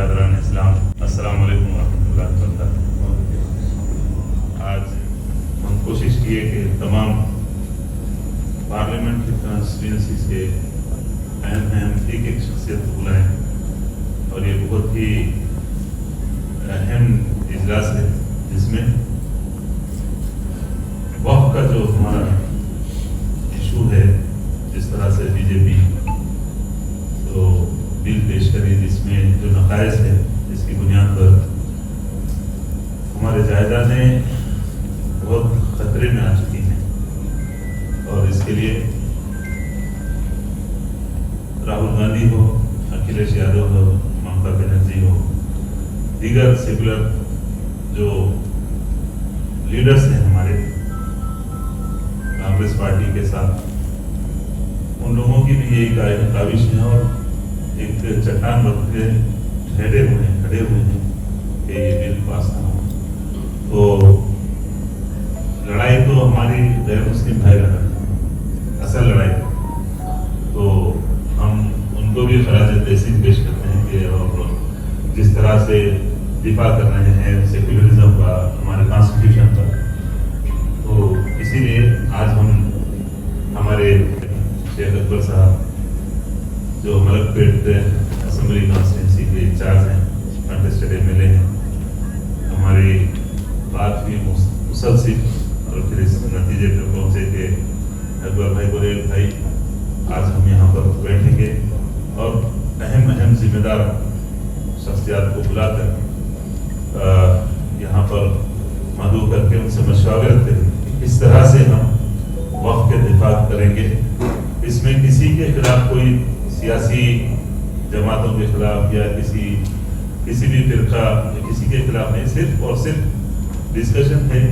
برادران اسلام، السلام علیکم ورحمۃ اللہ وبرکاتہ۔ آج ہم کوشش کیے کہ تمام پارلیمنٹ کی کانسٹیٹوئنسی سے اہم ایک شخصیت کو بلائیں، اور یہ بہت ہی اہم اجلاس ہے جس میں وقت کا جو ہمارا ایشو ہے، جس طرح سے بی جے پی تو بل پیش کری جس میں جو نقائص ہے، جس کی بنیاد پر ہمارے جائیدادیں بہت خطرے میں آ چکی ہیں، اور اس کے لیے راہل گاندھی ہو، اکھلیش یادو ہو، ممتا بنرجی ہو، دیگر سیکولر جو لیڈرز ہیں ہمارے کانگریس پارٹی کے ساتھ، ان لوگوں کی بھی یہی کاوش ہے اور ایک چٹان رکھ کے کھڑے ہوئے ہیں کہ یہ بل پاس نہ ہو۔ تو لڑائی تو ہماری غیر مسلم بھائی لڑائی، اصل لڑائی، تو ہم ان کو بھی خراج تحسین پیش کرتے ہیں کہ اور جس طرح سے دفاع کر رہے ہیں سیکولرزم کا، ہمارے کانسٹیٹیوشن کا، تو اسی لیے آج ہم ہمارے شیخ اکبر صاحب جو ملک پیٹ اسمبلی کانسٹیٹوئنسی کے انچارج ہیں، کنٹسٹڈ ایم ایل اے ہیں، ہماری بات بھی مسلسل اور پھر اس نتیجے پہ پہنچے کہ اکبر بھائی بولے بھائی آج ہم یہاں پر بیٹھیں گے اور اہم ذمہ دار شخصیات کو بلا کر یہاں پر مدعو کر کے ان سے مشاورت کریں اس طرح سے ہم وقت کے دفاع کریں گے۔ اس میں کسی کے خلاف کوئی سیاسی جماعتوں کے خلاف یا کسی بھی فرقہ کسی کے خلاف نہیں، صرف اور صرف ڈسکشن ہے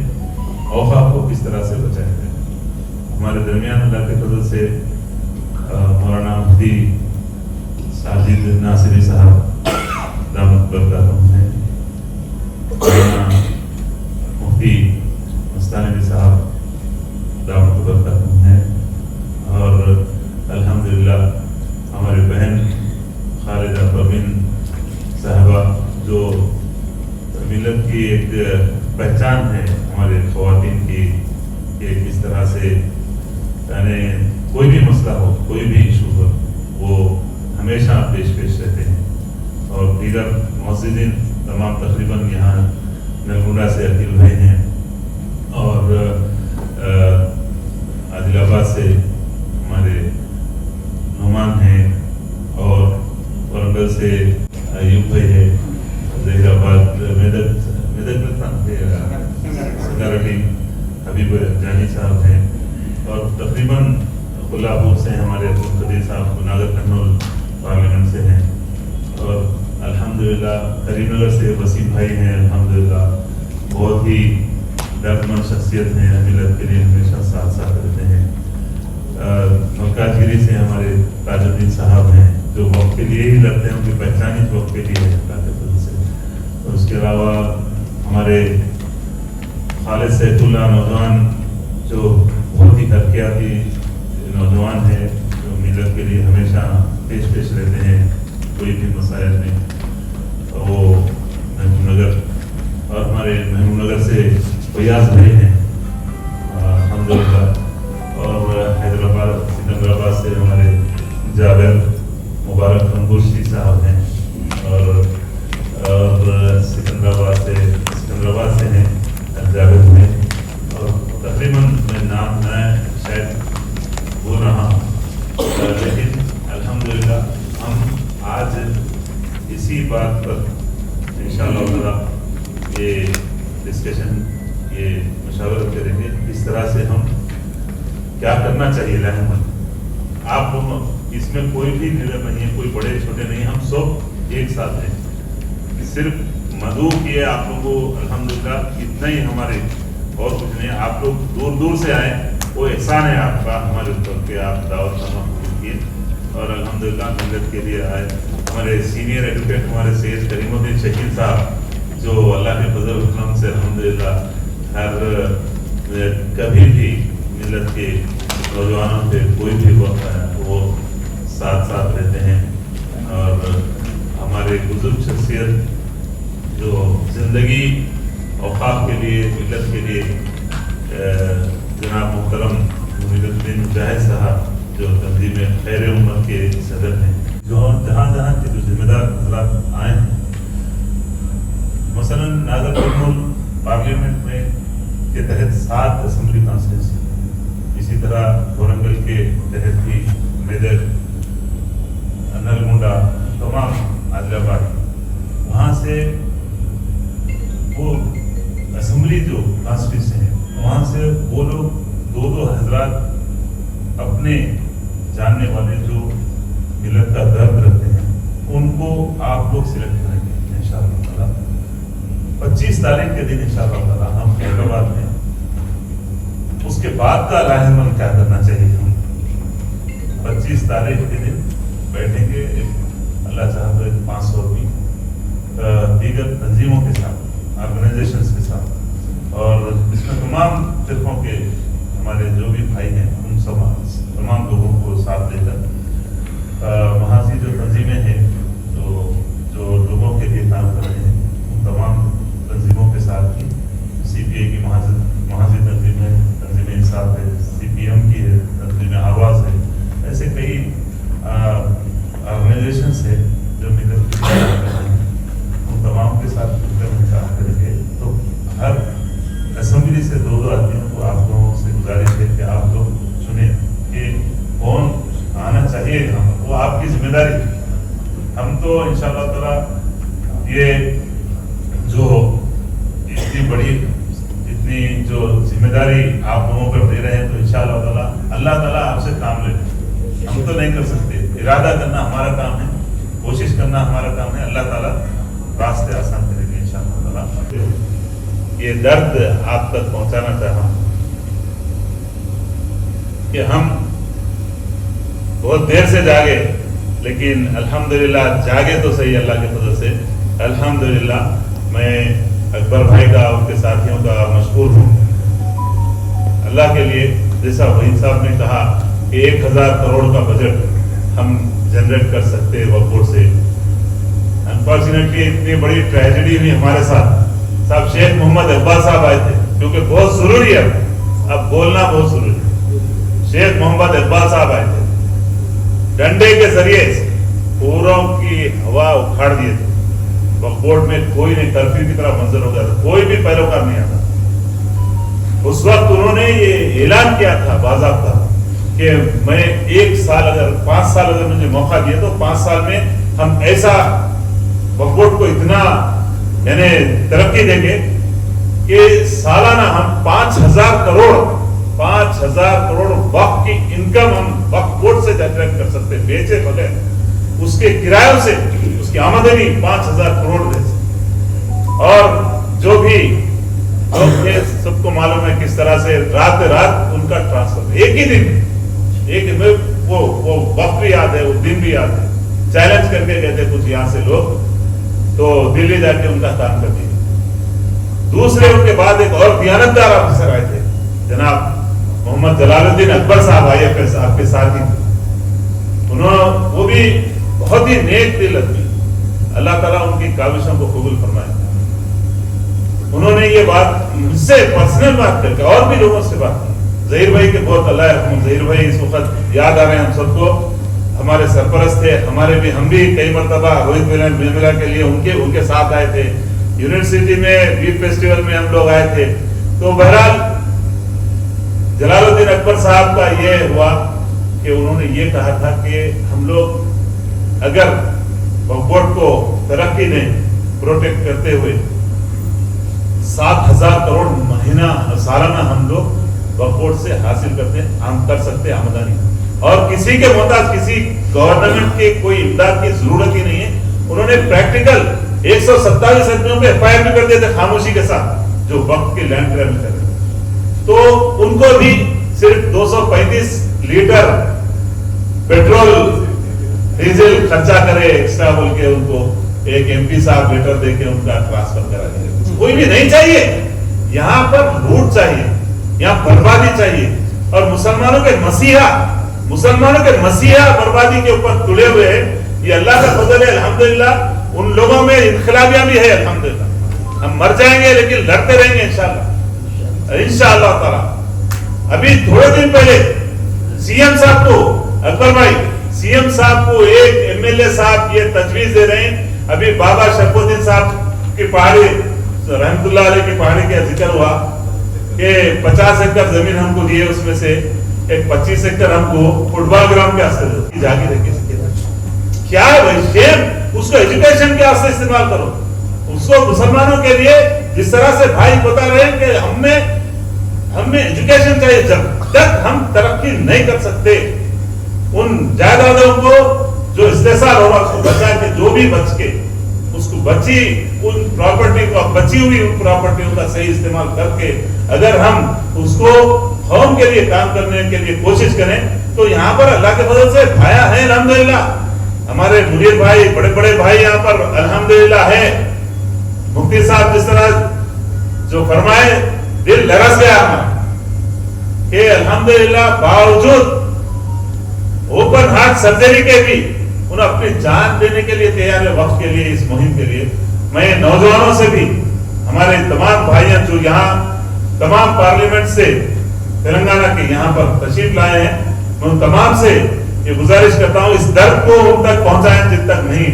اوقاف کو کس طرح سے بچائیں گے۔ ہمارے درمیان اللہ کے فضل سے مولانا مفتی ساجد ناصری صاحب دامت برکاتہم ہیں، مولانا مفتی مستانوی صاحب دامت برکاتہم ہیں، اور الحمدللہ ہمارے بہن خالدہ پروین صاحبہ جو ملت کی ایک پہچان ہے ہمارے خواتین کی، کہ کس طرح سے یعنی کوئی بھی مسئلہ ہو، کوئی بھی ایشو ہو، وہ ہمیشہ پیش رہتے ہیں، اور دیگر معززین تمام تقریباً یہاں نلگونڈا سے عقیل بھائی ہیں، اور عادل آباد سے ہمارے نعمان ہیں، اور ورنگل سے ایوب بھائی ہے، ظہیر آباد سیکورٹی حبیب جانی صاحب ہیں، اور تقریباً کولہاپور سے ہمارے عبدالقدیر صاحب ناگر کرنول پارلیمنٹ سے ہیں، اور الحمدللہ کریم نگر سے وسیم بھائی ہیں، الحمدللہ بہت ہی دردمند شخصیت ہیں، ملت کے لیے ہمیشہ ساتھ رہتے ہیں۔ ملکاج گیری سے ہمارے تاج الدین صاحب ہیں، جو وقت کے لیے ہی لڑتے ہیں، ان کی پہچان ہی وقت کے لیے ہے اللہ کے فضل سے۔ اور اس کے علاوہ ہمارے خالد سیف اللہ نوجوان، جو بہت ہی حرکیاتی نوجوان ہیں، جو ملت کے لیے ہمیشہ پیش رہتے ہیں کوئی بھی مسائل میں، وہ محبوب نگر، اور ہمارے محبوب نگر سے فیاض بھائی ہیں الحمدللہ، اور حیدرآباد سکندرآباد سے ہمارے جابر مبارک خنگوشی صاحب ہیں، اور سکندرآباد سے ہیں جابر ہیں، اور تقریباً میں نام نہ شاید بول رہا ہوں، لیکن الحمدللہ ہم آج اسی بات پر انشاءاللہ تعالیٰ یہ ڈسکشن، یہ مشاورت کریں گے اس طرح سے ہم کیا کرنا چاہیے رحمت۔ آپ لوگ اس میں کوئی بھی لیڈر نہیں ہے، کوئی بڑے چھوٹے نہیں، ہم سب ایک ساتھ ہیں، صرف مدعو کیے آپ لوگوں کو الحمدللہ اتنا ہی ہمارے، اور کچھ نہیں۔ آپ لوگ دور سے آئے، وہ احسان ہے آپ کا ہمارے اوپر کہ آپ دعوت قبول کیے، اور الحمدللہ ملت کے لیے آئے۔ ہمارے سینئر ایڈوکیٹ ہمارے سید کریم الدین شکیل صاحب، جو اللہ کے فضل و کرم سے الحمدللہ ہر کبھی بھی ملت کے نوجوانوں پہ کوئی بھی وقت آیا وہ ساتھ رہتے ہیں، اور ہمارے हमारे बुजुर्ग शख्सियत जो ज़िंदगी औकाफ के लिए मिलत के लिए जनाब मोहतरम मुनीरुद्दीन मुजाहिद साहब जो तंजीम खैर उम्मत के सदर हैं, जो जहाँ जहाँ के जो जिम्मेदार हजरात आए हैं, मसलन नागर कर्नूल पार्लियामेंट में के तहत 7 असम्बली कॉन्स्टिट्यूंसी, इसी तरह वरंगल के तहत भी मेदक, नलगुंडा, तमाम आदिलाबाद, वहाँ से वो असम्बली जो कॉन्स्टिट्यूंसी है वहाँ से वो लोग 2-2 हजरात अपने जानने वाले जो मिलत का दर्द रखते हैं उनको आप लोग सिलेक्ट करेंगे इंशाअल्लाह ताला। 25 तारीख के दिन इंशाअल्लाह ताला हम हैदराबाद में उसके बाद का राहनुमा क्या करना चाहिए, हम 25 तारीख के दिन बैठेंगे अल्लाह चाहे तो 500 भी दीगर तंजीमों के साथ, ऑर्गेनाइजेशंस के साथ, और इसमें तमाम फिरकों के हमारे जो भी भाई हैं उन सब तमाम लोगों को साथ लेकर वहाँ की जो तंजीमें हैं जो लोगों के लिए काम कर रहे हैं उन तमाम तंजीमों के साथ ही CPI की महाजी तंजीम है, तंजीम इंसाफ है, CPM की है, तंजीम आवाज़ है, ऐसे कई ऑर्गेनाइजेशंस है जो मिलकर कर रहे हैं, उन तमाम के साथ मिलकर हम काम करेंगे। तो हर असेंबली से 2-2 आदमियों को आप लोगों से गुजारिश है कि आप लोग चुने कि कौन आना चाहिए यहाँ पर, वो आपकी जिम्मेदारी। हम तो इंशाअल्लाह ताला ये जो इतनी जो जिम्मेदारी आप लोगों पर दे रहे हैं, तो इंशाअल्लाह ताला अल्लाह ताला आपसे काम ले, हम तो नहीं कर सकते, इरादा करना हमारा काम है, कोशिश करना हमारा काम है, अल्लाह ताला रास्ते आसान करेंगे इंशाअल्लाह ताला। ये दर्द आप तक पहुंचाना चाहता हूं कि हम बहुत देर से जागे, लेकिन अल्हम्दुलिल्लाह जागे तो सही अल्लाह के फजल से। अल्हम्दुलिल्लाह मैं अकबर भाई का, उनके साथियों का मशकूर हूँ अल्लाह के लिए। जैसा वहीद साहब ने कहा कि 1000 करोड़ का बजट हम जनरेट कर सकते हैं वक्फ बोर्ड से। अनफॉर्चुनेटली इतनी बड़ी ट्रेजेडी हुई हमारे साथ, साहब शेख मोहम्मद इकबाल साहब आए थे, क्योंकि बहुत जरूरी है, अब बोलना बहुत जरूरी है। शेख मोहम्मद इकबाल साहब आए थे, डंडे के जरिए पूरों की हवा उखाड़ दिए थे, वक्फ बोर्ड में कोई नहीं, कर्फ्यू की तरह मंजर हो गया था, कोई भी पैरोकार नहीं आता। उस वक्त उन्होंने ये ऐलान किया था बाज़ाब्ता कि मैं 1 साल अगर 5 साल अगर मुझे मौका दिए तो 5 साल में हम ऐसा वक्फ बोर्ड को इतना यानी तरक्की देंगे कि सालाना हम 5000 करोड़ वक्फ की इनकम हम वक्फ बोर्ड से जनरेट कर सकते, बेचे बगैर, उसके किरायों से उसकी आमदनी 5000 करोड़ दे। और जो भी लोग थे सबको मालूम है किस तरह से रात रात उनका ट्रांसफर, एक ही दिन वो वक्त भी याद है, वो दिन भी याद है, चैलेंज करके गए थे कुछ यहाँ से लोग, तो दिल्ली जाके उनका काम कर दिया। दूसरे उनके बाद एक और दियानतदार ऑफिसर आए थे, जनाब मोहम्मद जलालुद्दीन अकबर साहब आए आपके साथ ही, वो भी बहुत ही नेक दिल आदमी, अल्लाह ताला उनकी काविशों को कबूल फरमाए। उन्होंने ये बात मुझसे पर्सनल बात करके और भी लोगों से बात की, जहीर भाई के बहुत अल्लाह यरहम, जहीर भाई इस वक्त याद आ रहे हैं हम सबको, हमारे सरपरस्त थे, हम भी कई मरतबा रोहित मेला के लिए उनके साथ आए थे, यूनिवर्सिटी में वीर फेस्टिवल में हम लोग आए थे। तो बहरहाल जलालुद्दीन अकबर साहब का ये हुआ कि उन्होंने ये कहा था कि हम लोग अगर वक्फ बोर्ड को तरक्की में प्रोटेक्ट करते हुए 7000 करोड़ महीना सालाना हम लोग वक्फ बोर्ड से हासिल कर सकते आमदनी, और किसी के मोहताज, किसी गवर्नमेंट के कोई इमदाद की जरूरत ही नहीं है। उन्होंने प्रैक्टिकल 127 आदमियों पे FIR भी कर दिए थे खामोशी के साथ, जो वक्त की लैंड ग्रैब कर रहे थे। तो उनको भी सिर्फ 235 लीटर पेट्रोल डीजल खर्चा करे एक्स्ट्रा बोल के उनको एक MP साहब लेटर देके उनका ट्रांसफर करा दिया। कोई भी नहीं चाहिए यहाँ पर, लूट चाहिए, यहाँ बर्बादी चाहिए, और मुसलमानों के मसीहा बर्बादी के ऊपर तुले हुए हैं। ये अल्लाह का फजल है, अल्हम्दुलिल्लाह उन लोगों में इनकलाबियां भी है अल्हम्दुलिल्लाह। हम मर जाएंगे लेकिन लड़ते रहेंगे इंशाअल्लाह, इंशाअल्लाह ताला। अभी थोड़े दिन पहले सीएम साहब को, अकबर भाई, सीएम साहब को एक एमएलए साहब ये तजवीज दे रहे हैं, अभी बाबा शरफुद्दीन साहब की पहाड़ी रहमतुल्लाह अलैह की पहाड़ी का जिक्र हुआ कि 50 एकड़ जमीन हमको दिए, उसमें से एक 25 एकड़ हमको फुटबॉल ग्राउंड के वास्ते जागीर है। क्या है भाई शेम, उसको एजुकेशन के वास्ते इस्तेमाल करो, उसको मुसलमानों के लिए जिस तरह से भाई बता रहे हैं कि हमें एजुकेशन चाहिए। जब तक हम तरक्की नहीं कर सकते, उन जायदादों को जो इस्तेसाल हो रहा उसको बचा के, जो भी बच के उसको बची उन प्रॉपर्टी को, बची हुई उन प्रॉपर्टियों का सही इस्तेमाल करके अगर हम उसको कौम के लिए काम करने के लिए कोशिश करें तो यहाँ पर अल्लाह के फजल से भाया है अल्हम्दुलिल्लाह। हमारे मुनीर भाई, बड़े बड़े भाई यहाँ पर अल्हम्दुलिल्लाह है। मुफ्ती साहब जिस तरह जो फरमाए, दिल लरस गया हमारा कि अल्हम्दुलिल्लाह बावजूद ओपन हार्ट सर्जरी के भी उन्हें अपनी जान देने के लिए तैयार है, वक्त के लिए, इस मुहिम के लिए। मैं नौजवानों से भी, हमारे तमाम भाइयों जो यहाँ तमाम पार्लियामेंट से तेलंगाना के यहाँ पर तशरीफ लाए हैं, मैं उन तमाम से ये गुजारिश करता हूँ, इस दर्द को उन तक पहुंचाएं जिन तक नहीं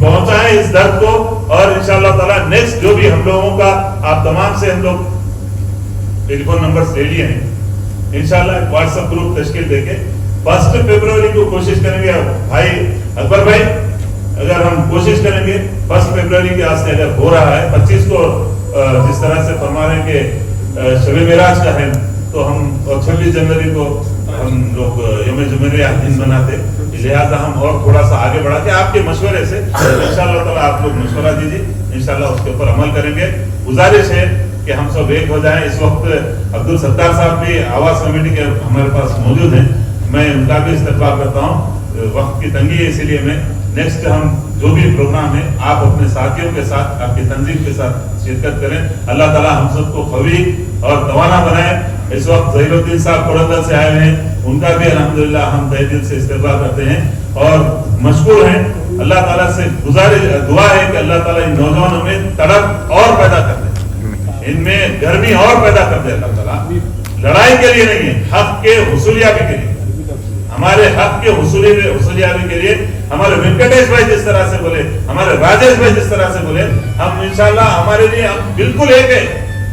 पहुंचाएं इस दर्द को। और इंशाअल्लाह ताला नेक्स्ट जो भी हम लोगों का, आप तमाम से हम लोग टेलीफोन नंबर्स ले लिए हैं, इंशाअल्लाह व्हाट्सएप ग्रुप तश्कील देके 1 फरवरी को कोशिश करेंगे। भाई अकबर भाई, अगर हम कोशिश करेंगे 1 फरवरी के वास्ते अगर हो रहा है, 25 को जिस तरह से फरमा रहे हैं कि शब मेराज का है, तो हम 26 जनवरी को हम लोग यौम जुमेराह दिन बनाते, लिहाजा हम और थोड़ा सा आगे बढ़ा के आपके मशवरे से इंशाअल्लाह ताला, आप लोग मशवरा दीजिए, इंशाअल्लाह उसके ऊपर अमल करेंगे। गुजारिश है कि हम सब एक हो जाएं। इस वक्त अब्दुल सत्तार साहब भी आवास कमेटी के हमारे पास मौजूद हैं, मैं उनका भी इस्तकबाल करता हूँ। वक्त की तंगी है, इसीलिए मैं नेक्स्ट हम जो भी प्रोग्राम है आप अपने साथियों के साथ, आपकी तंजीम के साथ शिरकत करें। अल्लाह ताला हम सबको कवी और तवाना बनाए। इस वक्त ज़हीरुद्दीन साहब कोड़ंदर से आए हैं, उनका भी अल्हम्दुलिल्लाह हम तहे दिल से इस्तकबाल करते हैं और मशकूर हैं। अल्लाह ताला से दुआ है कि अल्लाह ताला इन नौजवानों में तड़प और पैदा कर दे, इनमें गर्मी और पैदा कर दे। अल्लाह ताला लड़ाई के लिए नहीं है, हक के हुसूलियाबी के लिए, हमारे हक के हुसूलियाबी के लिए। हमारे वेंकटेश भाई जिस तरह से बोले, हमारे राजेश भाई जिस तरह से बोले, हम इंशाल्लाह हमारे लिए हम बिल्कुल एक है,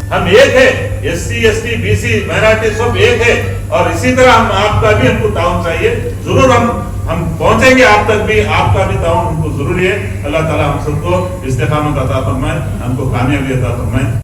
हम एक है, SC ST BC माइनॉरिटी सब एक है। और इसी तरह हम आपका भी हमको ताउन चाहिए, जरूर हम पहुंचेंगे आप तक भी, आपका भी ताउन हमको जरूरी है। अल्लाह ताला हम सबको इस्तेकामत अता फरमाए, हमको कामयाबी अता फरमाए।